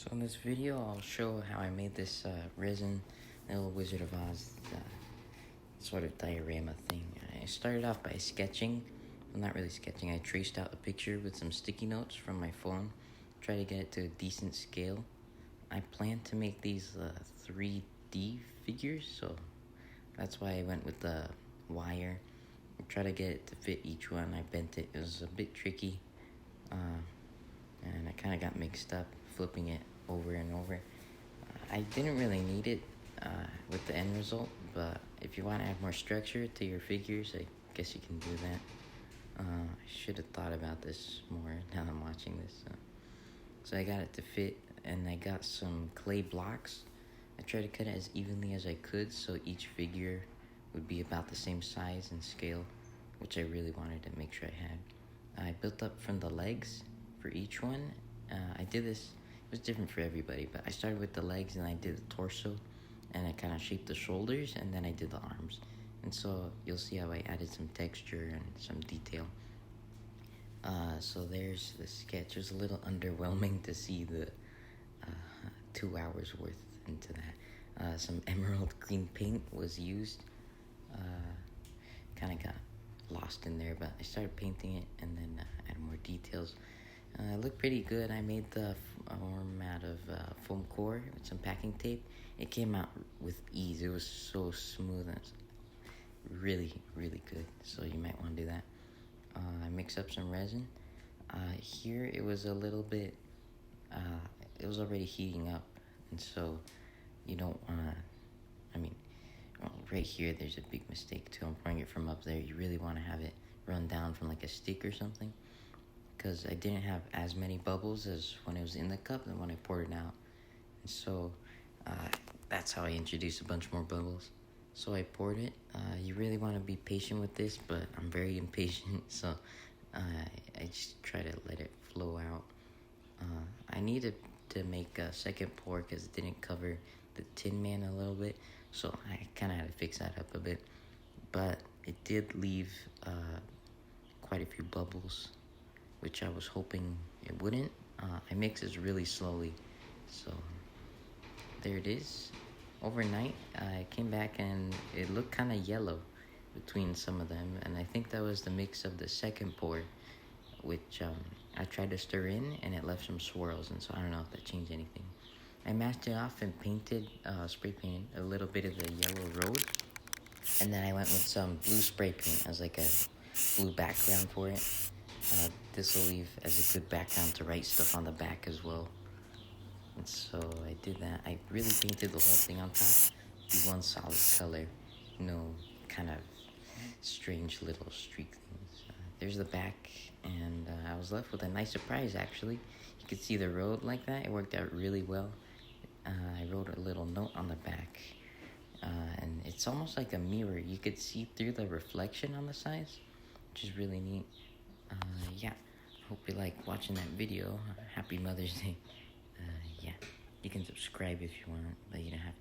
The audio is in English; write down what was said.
So in this video, I'll show how I made this resin little Wizard of Oz sort of diorama thing. I started off by sketching. Well, not really sketching. I traced out a picture with some sticky notes from my phone. Try to get it to a decent scale. I plan to make these 3D figures, so that's why I went with the wire. I try to get it to fit each one. I bent it. It was a bit tricky, and I kind of got mixed up flipping it over and over. I didn't really need it with the end result, but if you want to add more structure to your figures, I guess you can do that. I should have thought about this more now I'm watching this. So I got it to fit, and I got some clay blocks. I tried to cut it as evenly as I could so each figure would be about the same size and scale, which I really wanted to make sure I had. I built up from the legs for each one. I did this, it was different for everybody, but I started with the legs and I did the torso, and I kind of shaped the shoulders, and then I did the arms. And so you'll see how I added some texture and some detail. So there's the sketch. It was a little underwhelming to see the 2 hours worth into that. Some emerald green paint was used. Kind of got lost in there, but I started painting it and then added more details. It looked pretty good. I made the form out of foam core with some packing tape. It came out with ease. It was so smooth and really, really good. So you might want to do that. I mixed up some resin. Here it was a little bit, it was already heating up, and so you don't want to, right here there's a big mistake too. I'm pouring it from up there. You really want to have it run down from like a stick or something, because I didn't have as many bubbles as when it was in the cup and when I poured it out. And so that's how I introduced a bunch more bubbles. So I poured it. You really want to be patient with this, but I'm very impatient, so I just try to let it flow out. I needed to make a second pour because it didn't cover the Tin Man a little bit, so I kind of had to fix that up a bit. But it did leave quite a few bubbles, which I was hoping it wouldn't. I mix this really slowly, so there it is. Overnight, I came back and it looked kind of yellow between some of them, and I think that was the mix of the second pour, which I tried to stir in, and it left some swirls, and so I don't know if that changed anything. I masked it off and painted, spray painted a little bit of the yellow road, and then I went with some blue spray paint as like a blue background for it. This will leave as a good background to write stuff on the back as well. And so I did that. I really painted the whole thing on top. Be one solid color. No kind of strange little streak things. There's the back, and I was left with a nice surprise, actually. You could see the road like that. It worked out really well. I wrote a little note on the back, and it's almost like a mirror. You could see through the reflection on the sides, which is really neat. Yeah, hope you like watching that video. Happy Mother's Day. Yeah, you can subscribe if you want, but you don't have to.